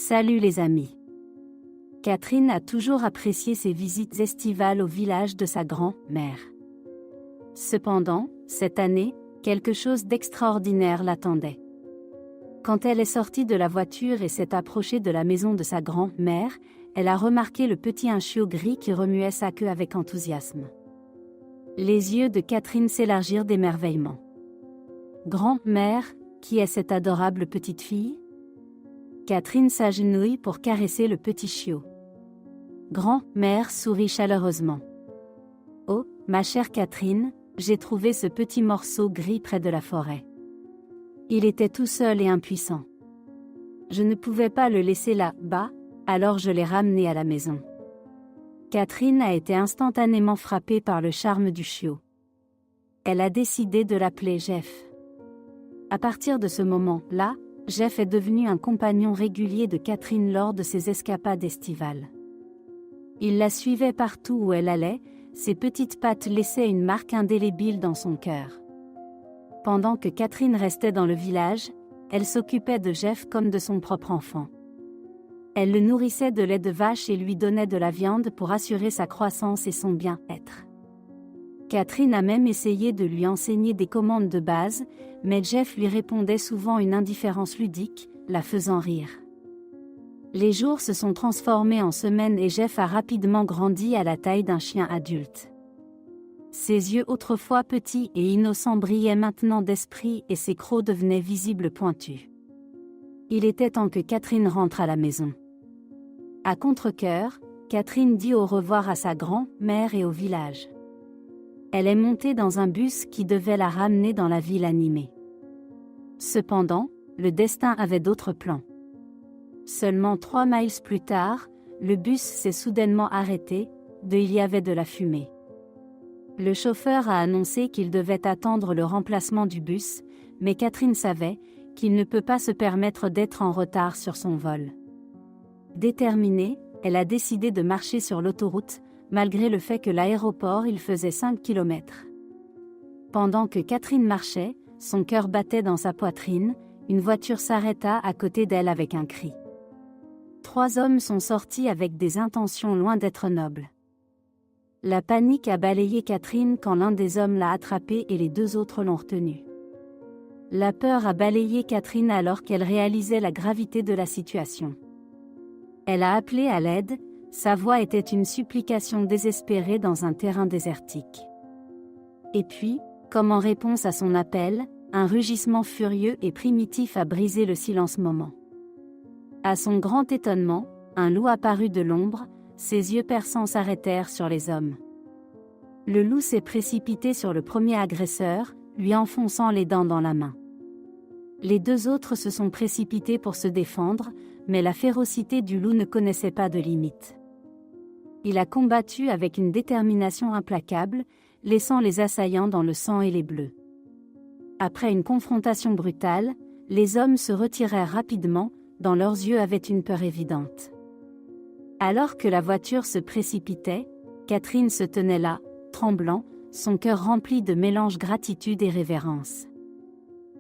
Salut les amis. Catherine a toujours apprécié ses visites estivales au village de sa grand-mère. Cependant, cette année, quelque chose d'extraordinaire l'attendait. Quand elle est sortie de la voiture et s'est approchée de la maison de sa grand-mère, elle a remarqué le petit chiot gris qui remuait sa queue avec enthousiasme. Les yeux de Catherine s'élargirent d'émerveillement. « Grand-mère, qui est cette adorable petite fille ?» Catherine s'agenouille pour caresser le petit chiot. Grand-mère sourit chaleureusement. « Oh, ma chère Catherine, j'ai trouvé ce petit morceau gris près de la forêt. Il était tout seul et impuissant. Je ne pouvais pas le laisser là-bas, alors je l'ai ramené à la maison. » Catherine a été instantanément frappée par le charme du chiot. Elle a décidé de l'appeler Jeff. À partir de ce moment-là, Jeff est devenu un compagnon régulier de Catherine lors de ses escapades estivales. Il la suivait partout où elle allait, ses petites pattes laissaient une marque indélébile dans son cœur. Pendant que Catherine restait dans le village, elle s'occupait de Jeff comme de son propre enfant. Elle le nourrissait de lait de vache et lui donnait de la viande pour assurer sa croissance et son bien-être. Catherine a même essayé de lui enseigner des commandes de base, mais Jeff lui répondait souvent une indifférence ludique, la faisant rire. Les jours se sont transformés en semaines et Jeff a rapidement grandi à la taille d'un chien adulte. Ses yeux autrefois petits et innocents brillaient maintenant d'esprit et ses crocs devenaient visibles pointus. Il était temps que Catherine rentre à la maison. À contre-cœur, Catherine dit au revoir à sa grand-mère et au village. Elle est montée dans un bus qui devait la ramener dans la ville animée. Cependant, le destin avait d'autres plans. Seulement 3 miles plus tard, le bus s'est soudainement arrêté, il y avait de la fumée. Le chauffeur a annoncé qu'il devait attendre le remplacement du bus, mais Catherine savait qu'il ne peut pas se permettre d'être en retard sur son vol. Déterminée, elle a décidé de marcher sur l'autoroute, malgré le fait que l'aéroport il faisait 5 km. Pendant que Catherine marchait, son cœur battait dans sa poitrine, une voiture s'arrêta à côté d'elle avec un cri. 3 hommes sont sortis avec des intentions loin d'être nobles. La panique a balayé Catherine quand l'un des hommes l'a attrapée et les 2 autres l'ont retenue. La peur a balayé Catherine alors qu'elle réalisait la gravité de la situation. Elle a appelé à l'aide. Sa voix était une supplication désespérée dans un terrain désertique. Et puis, comme en réponse à son appel, un rugissement furieux et primitif a brisé le silence moment. À son grand étonnement, un loup apparut de l'ombre, ses yeux perçants s'arrêtèrent sur les hommes. Le loup s'est précipité sur le premier agresseur, lui enfonçant les dents dans la main. Les 2 autres se sont précipités pour se défendre, mais la férocité du loup ne connaissait pas de limite. Il a combattu avec une détermination implacable, laissant les assaillants dans le sang et les bleus. Après une confrontation brutale, les hommes se retirèrent rapidement, dans leurs yeux avait une peur évidente. Alors que la voiture se précipitait, Catherine se tenait là, tremblant, son cœur rempli de mélange gratitude et révérence.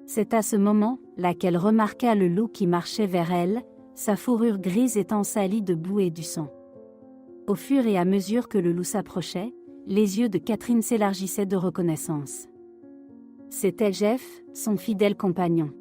C'est à ce moment-là qu'elle remarqua le loup qui marchait vers elle, sa fourrure grise étant salie de boue et du sang. Au fur et à mesure que le loup s'approchait, les yeux de Catherine s'élargissaient de reconnaissance. C'était Jeff, son fidèle compagnon.